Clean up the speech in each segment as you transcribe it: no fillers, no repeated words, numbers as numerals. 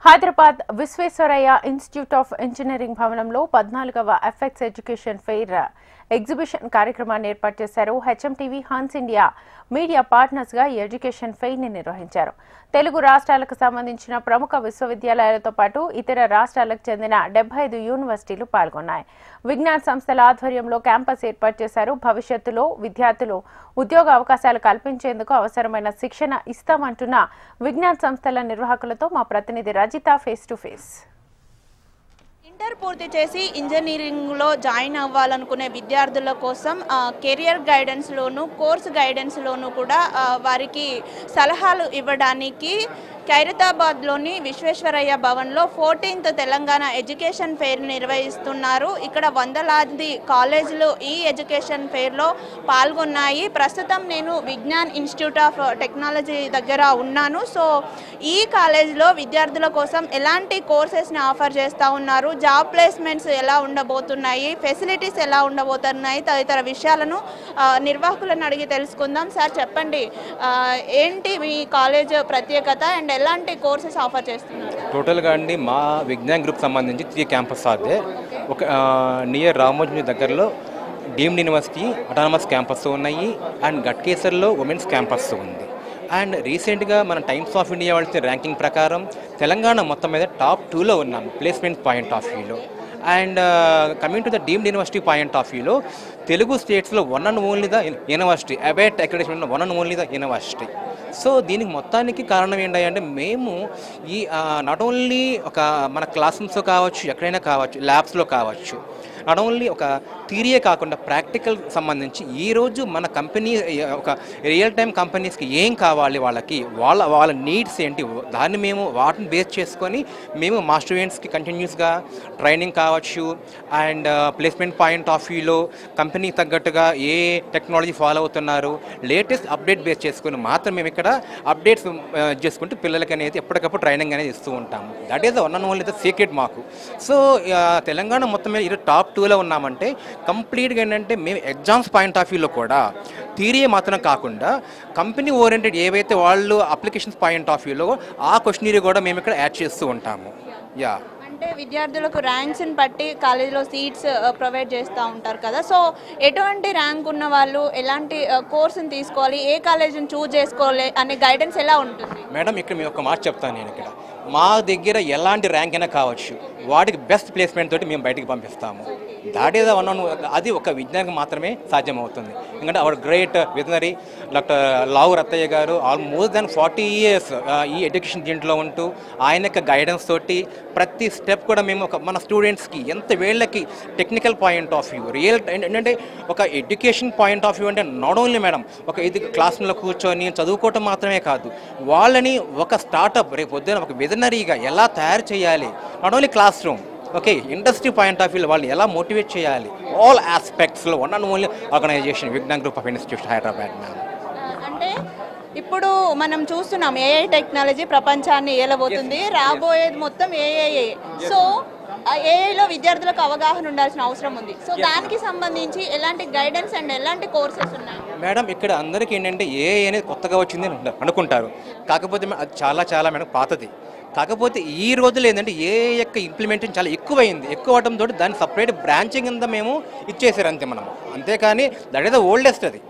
Hyderabad Visvesvaraya institute of engineering భవనంలో 14వ effects education fair exhibition కార్యక్రమాన్ని ఏర్పాటు చేశారు. HMTV, Hans India media partners గా ఈ ఎడ్యుకేషన్ ఫెయిర్ ని నిర్వహించారు. తెలుగు రాష్ట్రాలకు సంబంధించిన ప్రముఖ విశ్వవిద్యాలయాలతో పాటు ఇతర రాష్ట్రాలకు చెందిన 75 యూనివర్సిటీలు పాల్గొన్నాయి. విజ్ఞాన సంస్థల ఆధ్వర్యంలో క్యాంపస్ ఏర్పాటు చేశారు. భవిష్యత్తులో విద్యార్థులు ఉద్యోగ అవకాశాలు కల్పించేందుకు అవసరమైన శిక్షణ ఇస్తామంటున్న విజ్ఞాన సంస్థల నిర్వాహకులతో మా ప్రతినిధి Rajitha face to face. Inter పూర్తి చేసి ఇంజనీరింగ్లో జాయిన్ అవ్వాలనుకునే విద్యార్థుల కోసం కెరియర్ గైడెన్స్లోను కోర్స్ గైడెన్స్లోను కూడా వారికి సలహాలు ఇవ్వడానికి ఖైరతాబాద్లోని విశ్వేశ్వరయ్య భవన్లో 14th తెలంగాణ ఎడ్యుకేషన్ ఫెయిర్ నిర్వహిస్తున్నారు. ఇక్కడ వందలాది కాలేజీలు ఈ ఎడ్యుకేషన్ ఫెయిర్లో పాల్గొన్నాయి. ప్రస్తుతం నేను విజ్ఞాన్ ఇన్స్టిట్యూట్ ఆఫ్ టెక్నాలజీ దగ్గర ఉన్నాను. సో ఈ కాలేజీలో విద్యార్థుల కోసం ఎలాంటి కోర్సెస్ని ఆఫర్ చేస్తూ ఉన్నారు, జాబ్ ప్లేస్మెంట్స్ ఎలా ఉండబోతున్నాయి, ఫెసిలిటీస్ ఎలా ఉండబోతున్నాయి తదితర విషయాలను నిర్వాహకులను అడిగి తెలుసుకుందాం. సార్ చెప్పండి, ఏంటి మీ కాలేజ్ ప్రత్యేకత అండ్ ఎలాంటి కోర్సెస్ ఆఫర్ చేస్తున్నారు? టోటల్గా అండి మా విజ్ఞాన్ గ్రూప్ సంబంధించి 3 క్యాంపస్ అదే ఒక నియర్ రామోజీ దగ్గరలో డీమ్డ్ యూనివర్సిటీ అటానమస్ క్యాంపస్ ఉన్నాయి అండ్ గట్కేసర్లో ఉమెన్స్ క్యాంపస్ ఉంది. అండ్ రీసెంట్గా మన టైమ్స్ ఆఫ్ ఇండియా వాళ్ళ ర్యాంకింగ్ ప్రకారం తెలంగాణ మొత్తం మీద టాప్ 2లో ఉన్నాం ప్లేస్మెంట్ పాయింట్ ఆఫ్ వ్యూలో. And coming to the deemed university point of వ్యూలో తెలుగు స్టేట్స్లో one and only the university అబేట్ accreditation one and only the university. So దీనికి మొత్తానికి కారణం ఏంటంటే మేము ఈ నాట్ ఓన్లీ ఒక మన క్లాస్ రూమ్స్లో కావచ్చు, ఎక్కడైనా కావచ్చు, ల్యాబ్స్లో కావచ్చు, నాట్ ఓన్లీ ఒక థియరీయే కాకుండా ప్రాక్టికల్ సంబంధించి ఈరోజు మన కంపెనీ ఒక రియల్ టైం కంపెనీస్కి ఏం కావాలి, వాళ్ళకి వాళ్ళ నీడ్స్ ఏంటి, దాన్ని మేము వాటిని బేస్ చేసుకొని మేము మా స్టూడెంట్స్కి కంటిన్యూస్గా ట్రైనింగ్ కావచ్చు అండ్ ప్లేస్మెంట్ పాయింట్ ఆఫ్ వ్యూలో కంపెనీకి తగ్గట్టుగా ఏ టెక్నాలజీ ఫాలో అవుతున్నారు లేటెస్ట్ అప్డేట్ బేస్ చేసుకొని మాత్రం మేము ఇక్కడ అప్డేట్స్ చేసుకుంటూ పిల్లలకి అనేది ఎప్పటికప్పుడు ట్రైనింగ్ అనేది ఇస్తూ ఉంటాము. That is the one and only the secret మాకు. సో తెలంగాణ మొత్తం మీద ఈరోజు టాప్ 2లో ఉన్నామంటే కంప్లీట్గా ఏంటంటే మేము ఎగ్జామ్స్ పాయింట్ ఆఫ్ వ్యూలో కూడా థియరీ మాత్రం కాకుండా కంపెనీ ఓరియంటెడ్ ఏవైతే వాళ్ళు అప్లికేషన్స్ పాయింట్ ఆఫ్ వ్యూలో ఆ క్వశ్చనరీ కూడా మేము ఇక్కడ యాడ్ చేస్తూ ఉంటాము. యా, అంటే విద్యార్థులకు ర్యాంక్స్ని బట్టి కాలేజీలో సీట్స్ ప్రొవైడ్ చేస్తూ ఉంటారు కదా. సో ఎటువంటి ర్యాంక్ ఉన్న వాళ్ళు ఎలాంటి కోర్సుని తీసుకోవాలి, ఏ కాలేజీని చూజ్ చేసుకోవాలి అనే గైడెన్స్ ఎలా ఉంటుంది? మేడం ఇక్కడ మేము ఒక మాట చెప్తాను. నేను ఇక్కడ మా దగ్గర ఎలాంటి ర్యాంక్ అయినా కావచ్చు, వాటికి బెస్ట్ ప్లేస్మెంట్ తోటి మేము బయటికి పంపిస్తాము. దాట్ ఈస్ అది ఒక విజ్ఞానికి మాత్రమే సాధ్యమవుతుంది. ఎందుకంటే అవర్ గ్రేట్ విజనరీ డాక్టర్ లావు రత్తయ్య గారు మోర్ దాన్ 40 years ఈ ఎడ్యుకేషన్ దీంట్లో ఉంటూ ఆయన యొక్క గైడెన్స్ తోటి ప్రతి స్టెప్ కూడా మేము మన స్టూడెంట్స్కి ఎంత వేళ్ళకి technical point of view real ఏంటంటే ఒక ఎడ్యుకేషన్ పాయింట్ ఆఫ్ వ్యూ అంటే నాట్ ఓన్లీ మేడం ఒక ఇది క్లాస్ రూమ్లో కూర్చొని చదువుకోవటం మాత్రమే కాదు, వాళ్ళని ఒక స్టార్టప్ రేపు పొద్దున ఒక విజనరీగా ఎలా తయారు చేయాలి, not only classroom okay industry point of view వాళ్ళు ఎలా మోటివేట్ చేయాలి, ఆల్ ఆస్పెక్ట్స్లో one and only organisation Vignan group of institute Hyderabad. Ma'am అంటే ఇప్పుడు మనం చూస్తున్నాం ఏఐ టెక్నాలజీ ప్రపంచాన్ని ఏలబోతుంది, రాబోయేది మొత్తం ఏఐ. సో ఏఐలో విద్యార్థులకు అవగాహన ఉండాల్సిన అవసరం ఉంది. సో దానికి సంబంధించి ఎలాంటి గైడెన్స్ అండ్ ఎలాంటి కోర్సెస్ ఉన్నాయి? మేడం ఇక్కడ అందరికీ ఏంటంటే ఏఐ అనేది కొత్తగా వచ్చింది అనుకుంటారు, కాకపోతే అది చాలా మేడం పాతది. కాకపోతే ఈ రోజులు ఏంటంటే ఏ యొక్క ఇంప్లిమెంటేషన్ చాలా ఎక్కువ అవడంతో దాన్ని సపరేట్ బ్రాంచింగ్ కింద మేము ఇచ్చేసారు అంతే మనం, అంతేకాని దట్ ఈస్ ద ఓల్డెస్ట్ అది.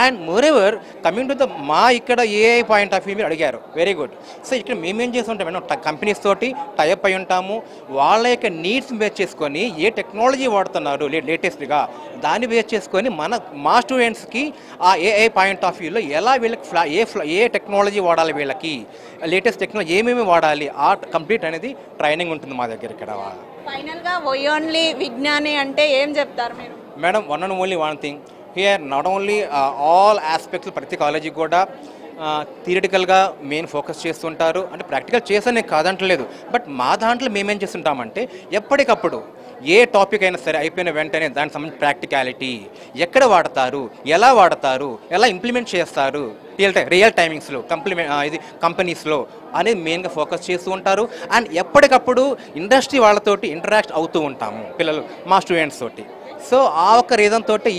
And moreover coming to the మా ఇక్కడ ఏఐ పాయింట్ ఆఫ్ వ్యూ మీరు అడిగారు, వెరీ గుడ్. సో ఇక్కడ మేమేం చేస్తుంటాం మేడం కంపెనీస్ తోటి టైఅప్ అయి ఉంటాము, వాళ్ళ యొక్క నీడ్స్ బేస్ చేసుకొని ఏ టెక్నాలజీ వాడుతున్నారు లేటెస్ట్గా దాన్ని బేస్ చేసుకొని మా స్టూడెంట్స్కి ఆ ఏఐ పాయింట్ ఆఫ్ వ్యూలో ఎలా వీళ్ళకి ఏ టెక్నాలజీ వాడాలి, వీళ్ళకి లేటెస్ట్ టెక్నాలజీ ఏమేమి వాడాలి ఆ కంప్లీట్ అనేది ట్రైనింగ్ ఉంటుంది మా దగ్గర ఇక్కడ. ఫైనల్గా ఓన్లీ విజ్ఞాని అంటే ఏం చెప్తారు మీరు? Madam one and only one thing here not only all aspects ప్రతి కాలేజీ కూడా థియరిటికల్గా మెయిన్ ఫోకస్ చేస్తుంటారు, అంటే ప్రాక్టికల్ చేసనే కాదంటలేదు. బట్ మా దాంట్లో మేమేం చేస్తుంటామంటే ఎప్పటికప్పుడు ఏ టాపిక్ అయినా సరే అయిపోయిన వెంటనే దానికి సంబంధించిన ప్రాక్టికాలిటీ ఎక్కడ వాడతారు, ఎలా ఇంప్లిమెంట్ చేస్తారు రియల్ టైమింగ్స్లో ఇది కంపెనీస్లో అనేది మెయిన్గా ఫోకస్ చేస్తూ ఉంటారు. అండ్ ఎప్పటికప్పుడు ఇండస్ట్రీ వాళ్ళతోటి ఇంటరాక్ట్ అవుతూ ఉంటాము పిల్లలు మా స్టూడెంట్స్ తోటి. సో ఆ ఒక్క రీజన్ తోటి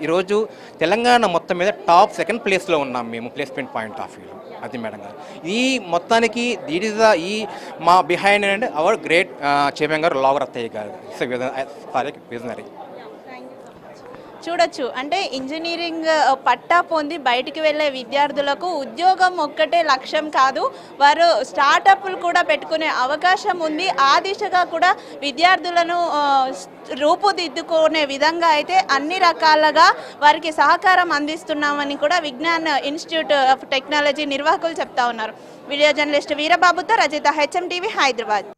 ఈరోజు తెలంగాణ మొత్తం మీద టాప్ 2nd ప్లేస్లో ఉన్నాం మేము ప్లేస్మెంట్ పాయింట్ ఆఫ్ వ్యూలో. అది మేడం గారు ఈ మొత్తానికి దీట్ ఈస్ ఈ మా behind and hour great chairman గారు లావరత్తయ్య గారు విజనరీ. చూడొచ్చు అంటే ఇంజనీరింగ్ పట్టా పొంది బయటికి వెళ్ళే విద్యార్థులకు ఉద్యోగం ఒక్కటే లక్ష్యం కాదు, వారు స్టార్టప్లు కూడా పెట్టుకునే అవకాశం ఉంది. ఆ దిశగా కూడా విద్యార్థులను రూపుదిద్దుకునే విధంగా అయితే అన్ని రకాలుగా వారికి సహకారం అందిస్తున్నామని కూడా విజ్ఞాన్ ఇన్స్టిట్యూట్ ఆఫ్ టెక్నాలజీ నిర్వాహకులు చెప్తా ఉన్నారు. వీడియో జర్నలిస్ట్ వీరబాబుతో రజిత, HM TV, హైదరాబాద్.